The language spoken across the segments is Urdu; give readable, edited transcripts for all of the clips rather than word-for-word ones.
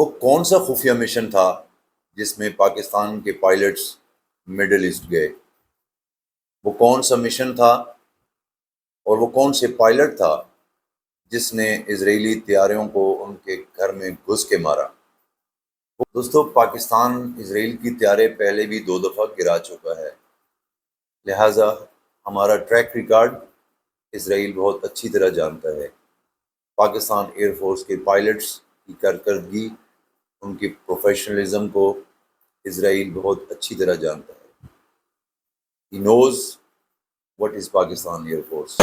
وہ کون سا خفیہ مشن تھا جس میں پاکستان کے پائلٹس مڈل ایسٹ گئے؟ وہ کون سا مشن تھا اور وہ کون سے پائلٹ تھا جس نے اسرائیلی طیاروں کو ان کے گھر میں گھس کے مارا؟ دوستو، پاکستان اسرائیل کی طیارے پہلے بھی 2 دفعہ گرا چکا ہے، لہٰذا ہمارا ٹریک ریکارڈ اسرائیل بہت اچھی طرح جانتا ہے۔ پاکستان ایئر فورس کے پائلٹس کی کارکردگی، ان کی پروفیشنلزم کو اسرائیل بہت اچھی طرح جانتا ہے۔ He knows what is Pakistan Air Force۔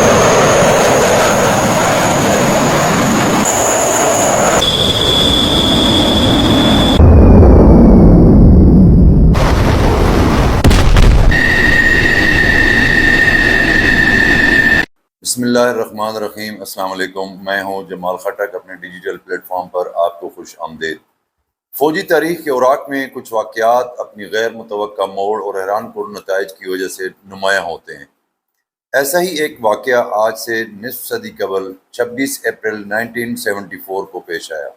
بسم اللہ الرحمن الرحیم۔ السلام علیکم، میں ہوں جمال خٹک۔ اپنے ڈیجیٹل پلیٹ فارم پر آپ کو خوش آمدید۔ فوجی تاریخ کے اوراق میں کچھ واقعات اپنی غیر متوقع موڑ اور حیران کن نتائج کی وجہ سے نمایاں ہوتے ہیں۔ ایسا ہی ایک واقعہ آج سے نصف صدی قبل 26 اپریل 1974 کو پیش آیا،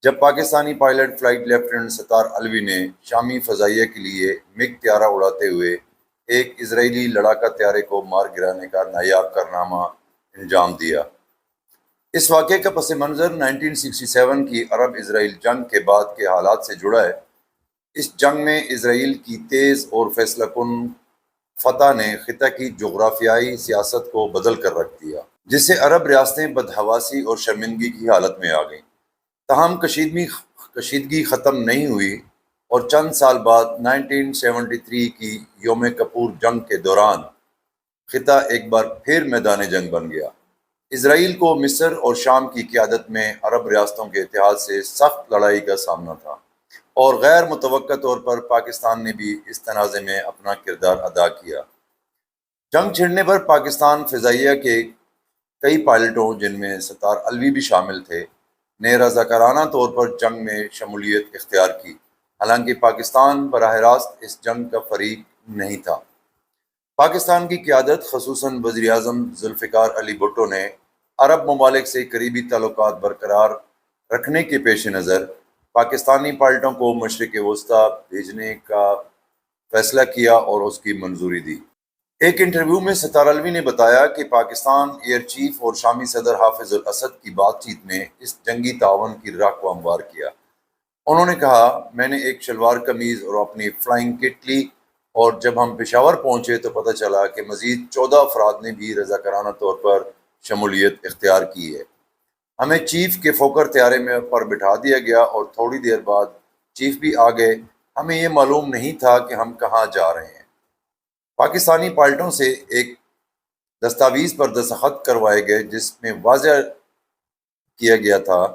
جب پاکستانی پائلٹ فلائٹ لیفٹیننٹ ستار علوی نے شامی فضائیہ کے لیے مگ طیارہ اڑاتے ہوئے ایک اسرائیلی لڑاکا طیارے کو مار گرانے کا نایاب کارنامہ انجام دیا۔ اس واقعے کا پس منظر 1967 کی عرب اسرائیل جنگ کے بعد کے حالات سے جڑا ہے۔ اس جنگ میں اسرائیل کی تیز اور فیصلہ کن فتح نے خطہ کی جغرافیائی سیاست کو بدل کر رکھ دیا، جس سے عرب ریاستیں بدحواسی اور شرمندگی کی حالت میں آ گئیں۔ تاہم کشیدگی ختم نہیں ہوئی اور چند سال بعد 1973 کی یوم کپور جنگ کے دوران خطہ ایک بار پھر میدان جنگ بن گیا۔ اسرائیل کو مصر اور شام کی قیادت میں عرب ریاستوں کے اتحاد سے سخت لڑائی کا سامنا تھا، اور غیر متوقع طور پر پاکستان نے بھی اس تنازع میں اپنا کردار ادا کیا۔ جنگ چھڑنے پر پاکستان فضائیہ کے کئی پائلٹوں، جن میں ستار علوی بھی شامل تھے، نے رضاکارانہ طور پر جنگ میں شمولیت اختیار کی، حالانکہ پاکستان براہ راست اس جنگ کا فریق نہیں تھا۔ پاکستان کی قیادت، خصوصاً وزیر اعظم ذوالفقار علی بھٹو نے عرب ممالک سے قریبی تعلقات برقرار رکھنے کے پیش نظر پاکستانی پائلٹوں کو مشرق وسطیٰ بھیجنے کا فیصلہ کیا اور اس کی منظوری دی۔ ایک انٹرویو میں ستار علوی نے بتایا کہ پاکستان ایئر چیف اور شامی صدر حافظ الاسد کی بات چیت میں اس جنگی تعاون کی راہ کو ہموار کیا۔ انہوں نے کہا، میں نے ایک شلوار قمیض اور اپنی فلائنگ کٹ لی، اور جب ہم پشاور پہنچے تو پتہ چلا کہ مزید 14 افراد نے بھی رضاکارانہ طور پر شمولیت اختیار کی ہے۔ ہمیں چیف کے فوکر طیارے میں پر بٹھا دیا گیا اور تھوڑی دیر بعد چیف بھی آ گئے۔ ہمیں یہ معلوم نہیں تھا کہ ہم کہاں جا رہے ہیں۔ پاکستانی پائلٹوں سے ایک دستاویز پر دستخط کروائے گئے، جس میں واضح کیا گیا تھا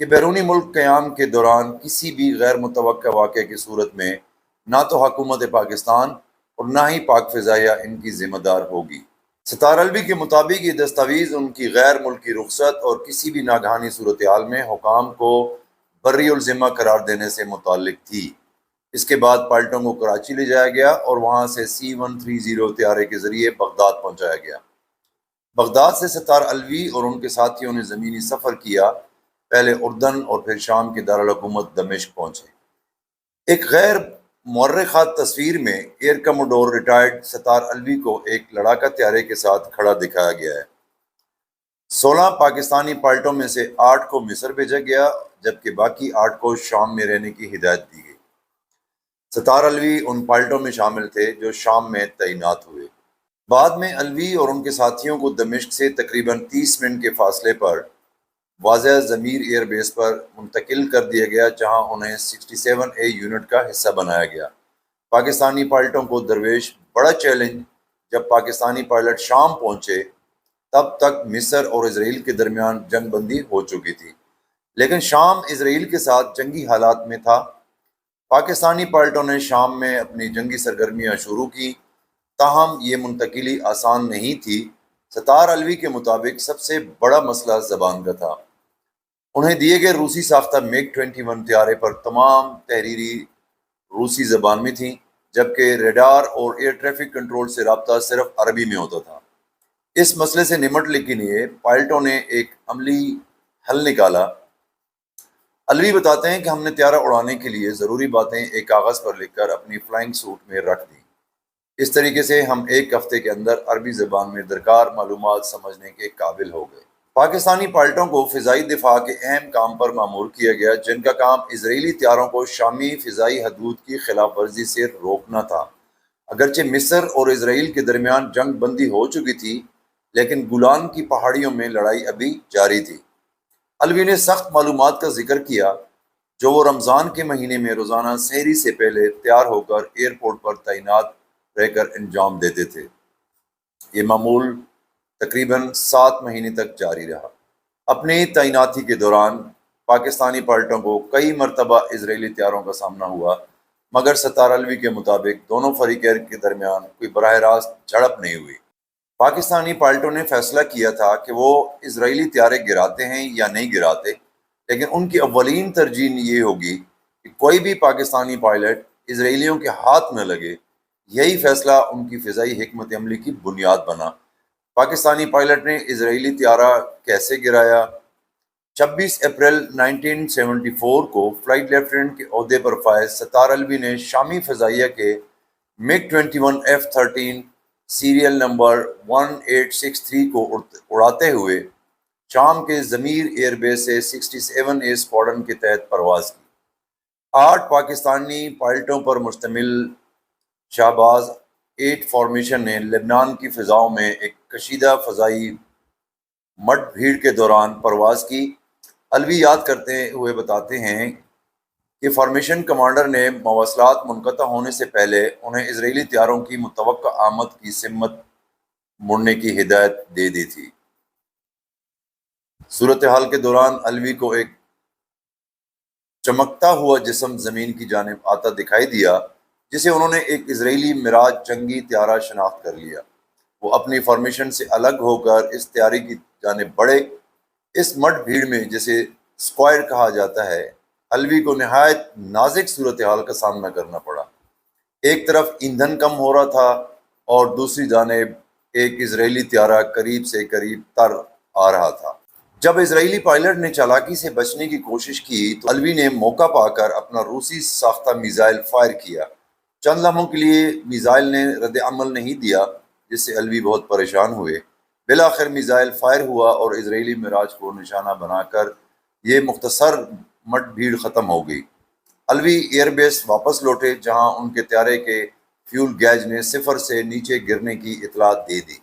کہ بیرونی ملک قیام کے دوران کسی بھی غیر متوقع واقعے کی صورت میں نہ تو حکومت پاکستان اور نہ ہی پاک فضائیہ ان کی ذمہ دار ہوگی۔ ستار علوی کے مطابق یہ دستاویز ان کی غیر ملکی رخصت اور کسی بھی ناگہانی صورتحال میں حکام کو بری الذمہ قرار دینے سے متعلق تھی۔ اس کے بعد پائلٹوں کو کراچی لے جایا گیا اور وہاں سے C-130 طیارے کے ذریعے بغداد پہنچایا گیا۔ بغداد سے ستار علوی اور ان کے ساتھیوں نے زمینی سفر کیا، پہلے اردن اور پھر شام کے دارالحکومت دمشق پہنچے۔ ایک غیر مورخہ تصویر میں ایئر کموڈور ریٹائرڈ ستار علوی کو ایک لڑاکا طیارے کے ساتھ کھڑا دکھایا گیا ہے۔ 16 پاکستانی پائلٹوں میں سے 8 کو مصر بھیجا گیا، جبکہ باقی 8 کو شام میں رہنے کی ہدایت دی گئی۔ ستار علوی ان پائلٹوں میں شامل تھے جو شام میں تعینات ہوئے۔ بعد میں علوی اور ان کے ساتھیوں کو دمشق سے تقریباً 30 منٹ کے فاصلے پر واضح ضمیر ایئر بیس پر منتقل کر دیا گیا، جہاں انہیں 67A یونٹ کا حصہ بنایا گیا۔ پاکستانی پائلٹوں کو درویش بڑا چیلنج، جب پاکستانی پائلٹ شام پہنچے تب تک مصر اور اسرائیل کے درمیان جنگ بندی ہو چکی تھی، لیکن شام اسرائیل کے ساتھ جنگی حالات میں تھا۔ پاکستانی پائلٹوں نے شام میں اپنی جنگی سرگرمیاں شروع کی، تاہم یہ منتقلی آسان نہیں تھی۔ ستار علوی کے مطابق سب سے بڑا مسئلہ زبان کا تھا۔ انہیں دیے گئے روسی ساختہ MiG-21 طیارے پر تمام تحریری روسی زبان میں تھیں، جبکہ ریڈار اور ایئر ٹریفک کنٹرول سے رابطہ صرف عربی میں ہوتا تھا۔ اس مسئلے سے نمٹنے کے لیے پائلٹوں نے ایک عملی حل نکالا۔ الوی بتاتے ہیں کہ ہم نے طیارہ اڑانے کے لیے ضروری باتیں ایک کاغذ پر لکھ کر اپنی فلائنگ سوٹ میں رکھ دیں۔ اس طریقے سے ہم ایک ہفتے کے اندر عربی زبان میں درکار معلومات سمجھنے کے قابل ہو گئے۔ پاکستانی پائلٹوں کو فضائی دفاع کے اہم کام پر مامور کیا گیا، جن کا کام اسرائیلی طیاروں کو شامی فضائی حدود کی خلاف ورزی سے روکنا تھا۔ اگرچہ مصر اور اسرائیل کے درمیان جنگ بندی ہو چکی تھی، لیکن گولان کی پہاڑیوں میں لڑائی ابھی جاری تھی۔ الوی نے سخت معلومات کا ذکر کیا جو وہ رمضان کے مہینے میں روزانہ سحری سے پہلے تیار ہو کر ایئرپورٹ پر تعینات رہ کر انجام دیتے تھے۔ یہ معمول تقریباً 7 مہینے تک جاری رہا۔ اپنی تعیناتی کے دوران پاکستانی پائلٹوں کو کئی مرتبہ اسرائیلی طیاروں کا سامنا ہوا، مگر ستار الوی کے مطابق دونوں فریقین کے درمیان کوئی براہ راست جھڑپ نہیں ہوئی۔ پاکستانی پائلٹوں نے فیصلہ کیا تھا کہ وہ اسرائیلی طیارے گراتے ہیں یا نہیں گراتے، لیکن ان کی اولین ترجیح یہ ہوگی کہ کوئی بھی پاکستانی پائلٹ اسرائیلیوں کے ہاتھ نہ لگے۔ یہی فیصلہ ان کی فضائی حکمت عملی کی بنیاد بنا۔ پاکستانی پائلٹ نے اسرائیلی طیارہ کیسے گرایا؟ 26 اپریل 1974 کو فلائٹ لیفٹیننٹ کے عہدے پر فائز ستار الوی نے شامی فضائیہ کے MiG 21 F-13 سیریل نمبر 1863 کو اڑاتے ہوئے شام کے ضمیر ایئر بیس سے 67A اسکواڈرن کے تحت پرواز کی۔ 8 پاکستانی پائلٹوں پر مشتمل شہباز 8 فارمیشن نے لبنان کی فضاؤں میں ایک کشیدہ فضائی مڈ بھیڑ کے دوران پرواز کی۔ الوی یاد کرتے ہوئے بتاتے ہیں کہ فارمیشن کمانڈر نے مواصلات منقطع ہونے سے پہلے انہیں اسرائیلی طیاروں کی متوقع آمد کی سمت مڑنے کی ہدایت دے دی تھی۔ صورتحال کے دوران الوی کو ایک چمکتا ہوا جسم زمین کی جانب آتا دکھائی دیا، جسے انہوں نے ایک اسرائیلی میراج جنگی طیارہ شناخت کر لیا۔ وہ اپنی فارمیشن سے الگ ہو کر اس طیارے کی جانب بڑھے۔ اس مڈ بھیڑ میں، جسے اسکوائر کہا جاتا ہے، الوی کو نہایت نازک صورتحال کا سامنا کرنا پڑا۔ ایک طرف ایندھن کم ہو رہا تھا اور دوسری جانب ایک اسرائیلی طیارہ قریب سے قریب تر آ رہا تھا۔ جب اسرائیلی پائلٹ نے چالاکی سے بچنے کی کوشش کی تو الوی نے موقع پا کر اپنا روسی ساختہ میزائل فائر کیا۔ چند لمحوں کے لیے میزائل نے رد عمل نہیں دیا، جس سے الوی بہت پریشان ہوئے۔ بالآخر میزائل فائر ہوا اور اسرائیلی میراج کو نشانہ بنا کر یہ مختصر مڈ بھیڑ ختم ہو گئی۔ الوی ایئر بیس واپس لوٹے، جہاں ان کے طیارے کے فیول گیج نے 0 سے نیچے گرنے کی اطلاع دے دی۔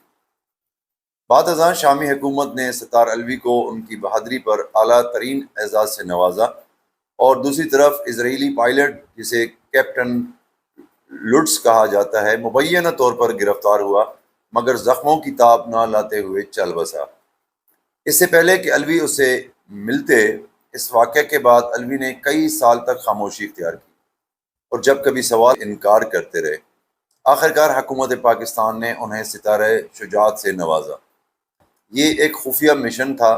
بعد ازاں شامی حکومت نے ستار الوی کو ان کی بہادری پر اعلیٰ ترین اعزاز سے نوازا، اور دوسری طرف اسرائیلی پائلٹ، جسے کیپٹن لوٹس کہا جاتا ہے، مبینہ طور پر گرفتار ہوا، مگر زخموں کی تاب نہ لاتے ہوئے چل بسا۔ اس سے پہلے کہ الوی اسے ملتے، اس واقعے کے بعد الوی نے کئی سال تک خاموشی اختیار کی اور جب کبھی سوال انکار کرتے رہے۔ آخرکار حکومت پاکستان نے انہیں ستارہ شجاعت سے نوازا۔ یہ ایک خفیہ مشن تھا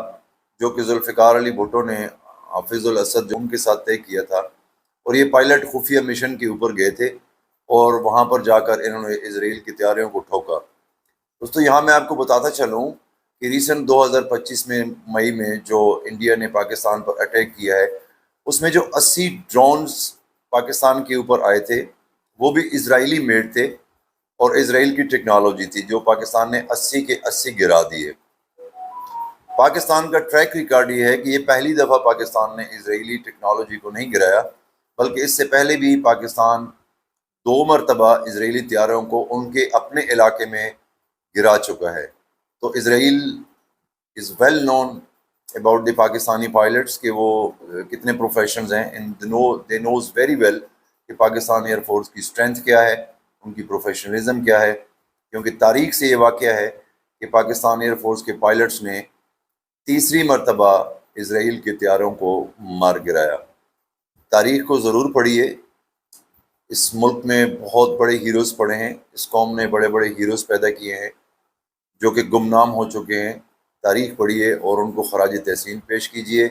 جو کہ ذوالفقار علی بھٹو نے حافظ الاسد جو ان کے ساتھ طے کیا تھا، اور یہ پائلٹ خفیہ مشن کے اوپر گئے تھے اور وہاں پر جا کر انہوں نے اسرائیل کی تیاریوں کو ٹھوکا۔ دوستو، یہاں میں آپ کو بتاتا چلوں کہ ریسنٹ 2025 میں مئی میں جو انڈیا نے پاکستان پر اٹیک کیا ہے، اس میں جو 80 ڈرونز پاکستان کے اوپر آئے تھے، وہ بھی اسرائیلی میڈ تھے اور اسرائیل کی ٹیکنالوجی تھی، جو پاکستان نے 80 کے 80 گرا دیے۔ پاکستان کا ٹریک ریکارڈ یہ ہے کہ یہ پہلی دفعہ پاکستان نے اسرائیلی ٹیکنالوجی کو نہیں گرایا، بلکہ اس سے پہلے بھی پاکستان 2 مرتبہ اسرائیلی طیاروں کو ان کے اپنے علاقے میں گرا چکا ہے۔ تو Israel is well known about the Pakistani pilots کہ وہ کتنے پروفیشنز ہیں، and they know very well کہ پاکستان ایئر فورس کی اسٹرینتھ کیا ہے، ان کی پروفیشنلزم کیا ہے، کیونکہ تاریخ سے یہ واقعہ ہے کہ پاکستان ایئر فورس کے پائلٹس نے تیسری مرتبہ اسرائیل کے طیاروں کو مار گرایا۔ تاریخ کو ضرور پڑھیے، اس ملک میں بہت بڑے ہیروز پڑے ہیں، اس قوم نے بڑے بڑے ہیروز پیدا کیے ہیں جو کہ گمنام ہو چکے ہیں۔ تاریخ پڑھیے اور ان کو خراج تحسین پیش کیجیے۔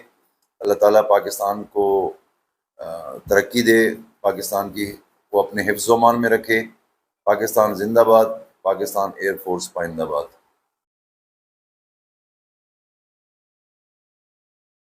اللہ تعالیٰ پاکستان کو ترقی دے، پاکستان کی وہ اپنے حفظ و امان میں رکھے۔ پاکستان زندہ باد، پاکستان ایئر فورس پائندہ باد۔